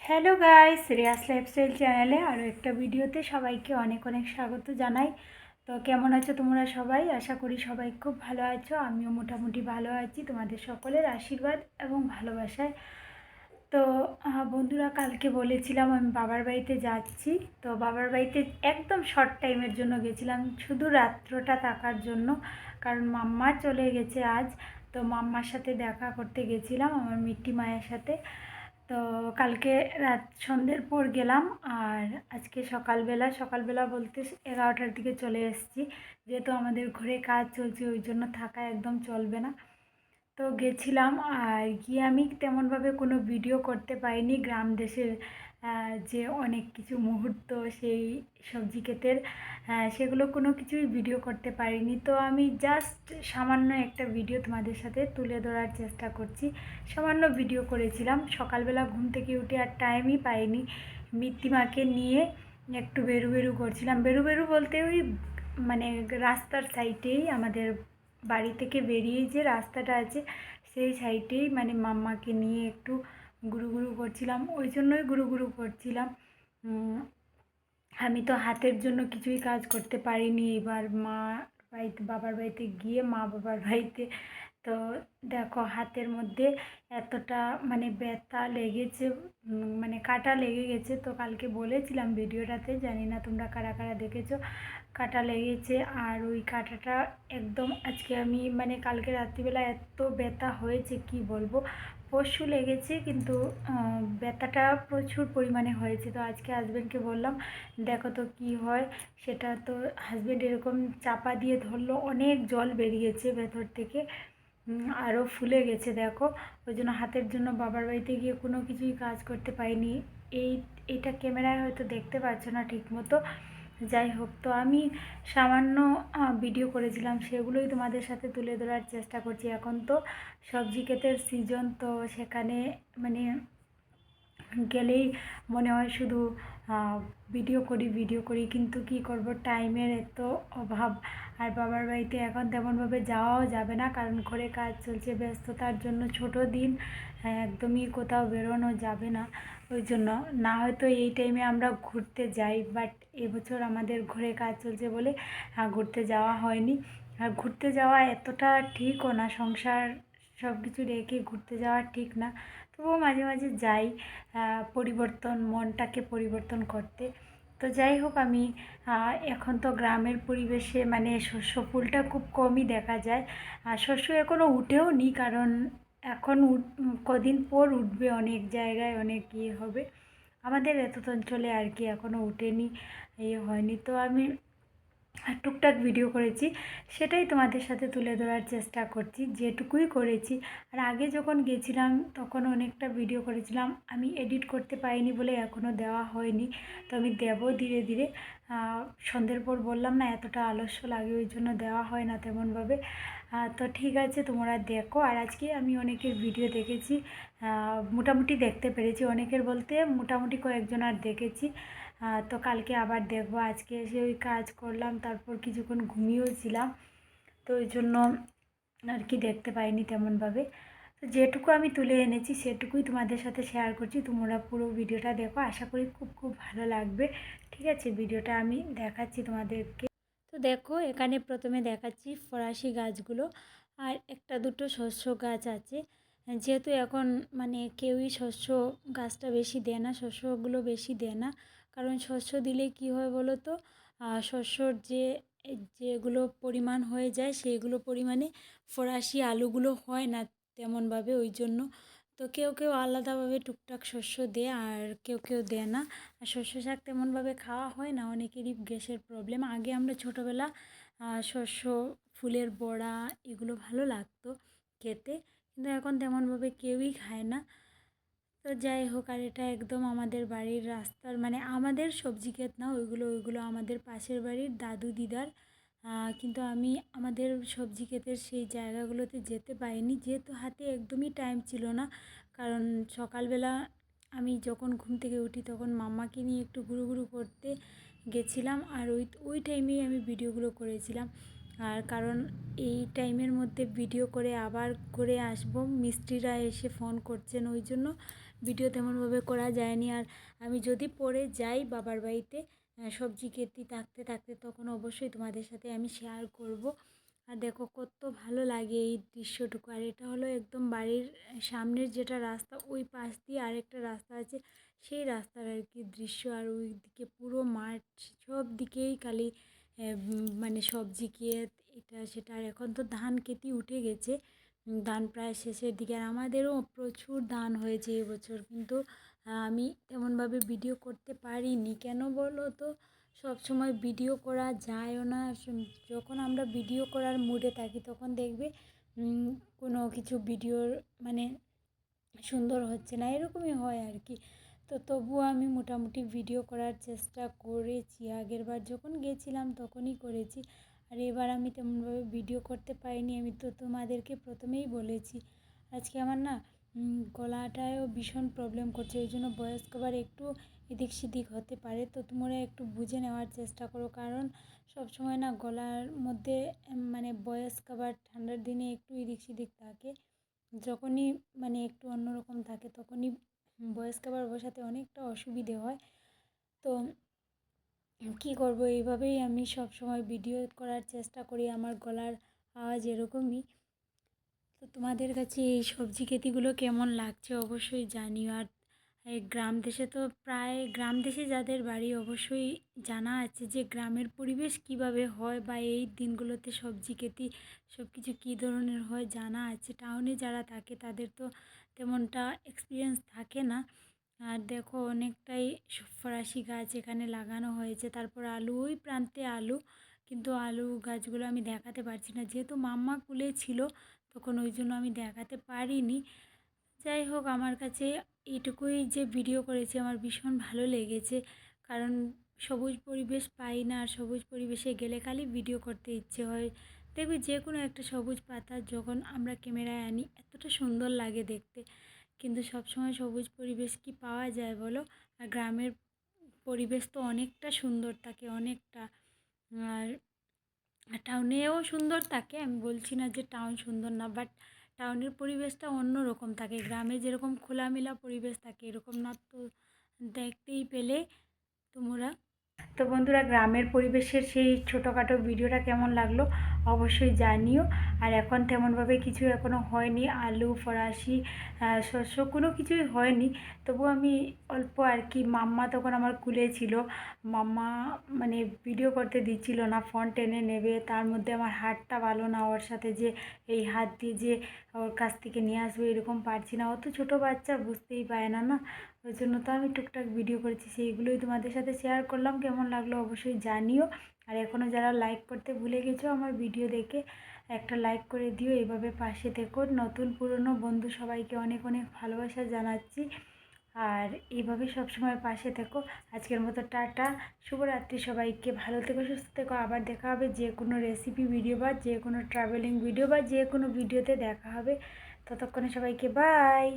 Hello guys, Riya's lifestyle চ্যানেলে আরও একটা ভিডিওতে সবাইকে অনেক অনেক স্বাগত জানাই। তো কেমন আছো তোমরা সবাই? আশা করি সবাই খুব ভালো আছো। আমিও মোটামুটি ভালো আছি তোমাদের সকলের আশীর্বাদ এবং ভালোবাসায়। তো বন্ধুরা, কালকে বলেছিলাম আমি বাবার বাড়িতে যাচ্ছি। তো বাবার বাড়িতে একদম শর্ট টাইমের জন্য গেছিলাম, শুধু রাত্রটা থাকার জন্য, কারণ মাম্মা চলে গেছে আজ। তো মাম্মার সাথে দেখা করতে গেছিলাম, আমার মিট্টি মায়ের সাথে। তো কালকে রাত সন্ধ্যের পর গেলাম, আর আজকে সকালবেলা বলতে 11টার দিকে চলে এসেছি। যেহেতু আমাদের ঘরে কাজ চলছে, ওই জন্য থাকা একদম চলবে না। তো গেছিলাম, আর গিয়ে আমি তেমনভাবে কোনো ভিডিও করতে পারিনি। গ্রাম দেশের যে অনেক কিছু মুহূর্ত, সেই সবজি ক্ষেতের, সেগুলো কোনো কিছুই ভিডিও করতে পারিনি। তো আমি জাস্ট সামান্য একটা ভিডিও তোমাদের সাথে তুলে ধরার চেষ্টা করছি। সামান্য ভিডিও করেছিলাম, সকালবেলা ঘুম থেকে উঠে আর টাইমই পাইনি। মিত্তিমাকে নিয়ে একটু বেরু করছিলাম। বেরু বলতে ওই মানে রাস্তার সাইডেই, আমাদের বাড়ি থেকে বেরিয়ে যে রাস্তাটা আছে সেই সাইডেই, মানে মাম্মাকে নিয়ে একটু ঘুরু করছিলাম। ওই জন্যই ঘুরু করছিলাম। আমি তো হাতের জন্য কিছুই কাজ করতে পারিনি এবার বাবার বাড়িতে গিয়ে, মা বাবার বাড়িতে। তো দেখো, হাতের মধ্যে এতটা মানে ব্যথা লেগেছে, মানে কাটা লেগে গেছে। তো কালকে বলেছিলাম ভিডিওটাতে, জানি না তোমরা কারা কারা দেখেছো, কাটা লেগেছে। আর ওই কাটাটা একদম আজকে আমি মানে কালকে রাত্রিবেলা এত ব্যথা হয়েছে কি বলবো। পরশু লেগেছে, কিন্তু ব্যথাটা প্রচুর পরিমাণে হয়েছে। তো আজকে হাজব্যান্ডকে বললাম দেখো তো কি হয় সেটা। তো হাজব্যান্ড এরকম চাপা দিয়ে ধরলো, অনেক জল বেরিয়েছে ভেতর থেকে, আরও ফুলে গেছে দেখো। ওই জন্য হাতের জন্য বাবার বাড়িতে গিয়ে কোনো কিছুই কাজ করতে পারিনি। এইটা ক্যামেরায় হয়তো দেখতে পাচ্ছ না ঠিক মতো। যাই হোক, তো আমি সামান্য ভিডিও করেছিলাম, সেগুলোই তোমাদের সাথে তুলে ধরার চেষ্টা করছি। এখন তো সবজি ক্ষেতের সিজন, তো সেখানে মানে গেলেই মনে হয় শুধু ভিডিও করি, কিন্তু কি করব, টাইমের এত অভাব। আর বাবার বাড়িতে এখন তেমনভাবে যাওয়াও যাবে না, কারণ ঘরে কাজ চলছে, ব্যস্ততার জন্য ছোট দিন, একদমই কোথাও বেরোনো যাবে না। ওই জন্য না হয়তো এই টাইমে আমরা ঘুরতে যাই, বাট এবছর আমাদের ঘরে কাজ চলছে বলে ঘুরতে যাওয়া হয়নি। আর ঘুরতে যাওয়া এতটা ঠিকও না, সংসার সব কিছু রেখে ঘুরতে যাওয়া ঠিক না। তবুও মাঝে মাঝে যাই, মনটাকে পরিবর্তন করতে। তো যাই হোক, আমি এখন তো গ্রামের পরিবেশে মানে শস্য ফুলটা খুব কমই দেখা যায়। আর শস্য এখনও উঠেও নি, কারণ এখন কদিন পর উঠবে, অনেক জায়গায় অনেক ইয়ে হবে। আমাদের এত অঞ্চলে আর কি এখনও উঠেনি, ইয়ে হয়নি। তো আমি টুকটাক ভিডিও করেছি, সেটাই তোমাদের সাথে তুলে ধরার চেষ্টা করছি, যেটুকুই করেছি। আর আগে যখন গেছিলাম তখন অনেকটা ভিডিও করেছিলাম, আমি এডিট করতে পারিনি বলে এখনও দেওয়া হয়নি। তো আমি দেবো ধীরে ধীরে। সন্ধ্যের পর বললাম না, এতটা আলস্য লাগে, ওই জন্য দেওয়া হয় না তেমনভাবে। তো ঠিক আছে, তোমরা দেখো। আর আজকে আমি অনেকের ভিডিও দেখেছি, মোটামুটি দেখতে পেরেছি, অনেকের বলতে মোটামুটি কয়েকজনের দেখেছি। তো কালকে আবার দেখবো। আজকে এসে ওই কাজ করলাম, তারপর কিছুক্ষণ ঘুমিয়েও ছিলাম, তো ওই জন্য আর কি দেখতে পাইনি তেমনভাবে। তো যেটুকু আমি তুলে এনেছি সেটুকুই তোমাদের সাথে শেয়ার করছি। তোমরা পুরো ভিডিওটা দেখো, আশা করি খুব খুব ভালো লাগবে। ঠিক আছে, ভিডিওটা আমি দেখাচ্ছি তোমাদেরকে। তো দেখো, এখানে প্রথমে দেখাচ্ছি ফরাসি গাছগুলো, আর একটা দুটো শস্য গাছ আছে। যেহেতু এখন মানে কেউই শস্য গাছটা বেশি দেয় না, শস্যগুলো বেশি দেয় না, কারণ শস্য দিলে কি হয় বলো তো, শস্যর যেগুলো পরিমাণ হয়ে যায় সেইগুলো পরিমাণে ফরাসি আলুগুলো হয় না তেমনভাবে, ওই জন্য। তো কেউ কেউ আলাদাভাবে টুকটাক শস্য দেয়, আর কেউ দেয় না। আর শস্য শাক তেমনভাবে খাওয়া হয় না, অনেকেরই গ্যাসের প্রবলেম। আগে আমরা ছোটোবেলা শস্য ফুলের বড়া এগুলো ভালো লাগতো খেতে, কিন্তু এখন তেমনভাবে কেউই খায় না। তো যাই হোক, আর এটা একদম আমাদের বাড়ির রাস্তার, মানে আমাদের সবজি ক্ষেত না, ওইগুলো আমাদের পাশের বাড়ির দাদু দিদার। কিন্তু আমি আমাদের সবজি ক্ষেতের সেই জায়গাগুলোতে যেতে পারিনি, যেহেতু হাতে একদমই টাইম ছিল না। কারণ সকালবেলা আমি যখন ঘুম থেকে উঠি তখন মাম্মাকে নিয়ে একটু ঘুরু করতে গেছিলাম, আর ওই টাইমেই আমি ভিডিওগুলো করেছিলাম। আর কারণ এই টাইমের মধ্যে ভিডিও করে আবার করে আসব, মিস্ত্রিরা এসে ফোন করছেন, ওই জন্য ভিডিও তেমনভাবে করা যায়নি। আর আমি যদি পরে যাই বাবার বাড়িতে সবজি খেতে থাকতে থাকতে তখন অবশ্যই তোমাদের সাথে আমি শেয়ার করব। আর দেখো কত ভালো লাগে এই দৃশ্যটুকু। আর এটা হলো একদম বাড়ির সামনের যেটা রাস্তা, ওই পাশ দিয়ে আরেকটা রাস্তা আছে, সেই রাস্তার আর কি দৃশ্য। আর ওই দিকে পুরো মাঠ, সব দিকেই খালি মানে সবজি ক্ষেত, এটা সেটা। আর এখন তো ধান খেতে উঠে গেছে, ধান প্রায় শেষের দিকে। আর আমাদেরও প্রচুর ধান হয়েছে এবছর, কিন্তু আমি তেমনভাবে ভিডিও করতে পারিনি। কেন বলো তো, সব সময় ভিডিও করা যায়ও না। যখন আমরা ভিডিও করার মুডে থাকি তখন দেখবে কোনো কিছু ভিডিওর মানে সুন্দর হচ্ছে না, এরকমই হয় আর কি। তো তবুও আমি মোটামুটি ভিডিও করার চেষ্টা করেছি। আগের বার যখন গেছিলাম তখনই করেছি। আর এবার আমি তেমনভাবে ভিডিও করতে পারিনি। আমি তো তোমাদেরকে প্রথমেই বলেছি, আজকে আমার না গলাটায়ও ভীষণ প্রবলেম করছে, ওই জন্য ভয়েস কভার একটু এদিক সেদিক হতে পারে। তো তোমরা একটু বুঝে নেওয়ার চেষ্টা করো, কারণ সব সময় না গলার মধ্যে মানে ভয়েস কভার ঠান্ডার দিনে একটু এদিক সেদিক থাকে। যখনই মানে একটু অন্যরকম থাকে তখনই ভয়েস কভার বসাতে অনেকটা অসুবিধে হয়। তো কী করব, এইভাবেই আমি সব সময় ভিডিও করার চেষ্টা করি। আমার গলার আওয়াজ এরকমই। তো তোমাদের কাছে এই সবজি খেতিগুলো কেমন লাগছে অবশ্যই জানিও। আর এই গ্রাম দেশে তো প্রায়, গ্রাম দেশে যাদের বাড়ি অবশ্যই জানা আছে যে গ্রামের পরিবেশ কিভাবে হয়, বা এই দিনগুলোতে সবজি খেতি সব কিছু কী ধরনের হয় জানা আছে। টাউনে যারা থাকে তাদের তো তেমনটা এক্সপিরিয়েন্স থাকে না। আর দেখো অনেকটাই ফরাসি গাছ এখানে লাগানো হয়েছে, তারপর আলু, ওই প্রান্তে আলু, কিন্তু আলু গাছগুলো আমি দেখাতে পারছি না, যেহেতু মাম্মা কুলে ছিল তখন, ওই জন্য আমি দেখাতে পারিনি। যাই হোক, আমার কাছে এইটুকুই যে ভিডিও করেছি আমার ভীষণ ভালো লেগেছে, কারণ সবুজ পরিবেশ পাই না। আর সবুজ পরিবেশে গেলে খালি ভিডিও করতে ইচ্ছে হয়। দেখবি যে কোনো একটা সবুজ পাতা যখন আমরা ক্যামেরায় আনি এতটা সুন্দর লাগে দেখতে, কিন্তু সবসময় সবুজ পরিবেশ কি পাওয়া যায় বলো? আর গ্রামের পরিবেশ তো অনেকটা সুন্দর থাকে, অনেকটা। আর টাউনেও সুন্দর থাকে, আমি বলছি না যে টাউন সুন্দর না, বাট টাউনের পরিবেশটা অন্য রকম থাকে। গ্রামে যেরকম খোলামেলা পরিবেশ থাকে এরকম না, তো দেখতেই পেলে তোমরা। তো বন্ধুরা, গ্রামের পরিবেশের সেই ছোটোখাটো ভিডিওটা কেমন লাগলো অবশ্যই জানিও। আর এখন তেমনভাবে কিছু এখনও হয়নি, আলু, ফরাসি, শস্য কোনো কিছুই হয়নি। তবু আমি অল্প আর কি, মাম্মা তখন আমার কুলে ছিল, মাম্মা মানে ভিডিও করতে দিচ্ছিল না, ফোন টেনে নেবে। তার মধ্যে আমার হাতটা ভালো না, ওর সাথে যে এই হাত দিয়ে যে ওর কাছ থেকে নিয়ে আসবো এরকম পারছি না, অত ছোটো বাচ্চা বুঝতেই পারে না না। ওই জন্য তো আমি টুকটাক ভিডিও করেছি, সেইগুলোই তোমাদের সাথে শেয়ার করলাম। কেমন লাগলো অবশ্যই জানিও। আর এখনও যারা লাইক করতে ভুলে গেছো আমার ভিডিও দেখে, একটা লাইক করে দিও। এইভাবে পাশে থেকো। নতুন পুরনো বন্ধু সবাইকে অনেক অনেক ভালোবাসা জানাচ্ছি। আর এইভাবে সবসময় পাশে থেকো। আজকের মতো টাটা, শুভরাত্রি সবাইকে। ভালো থেকো, সুস্থ থেকো। আবার দেখা হবে যে কোনো রেসিপি ভিডিও বা যে কোনো ট্রাভেলিং ভিডিও বা যে কোনো ভিডিওতে দেখা হবে। ততক্ষণে সবাইকে বাই।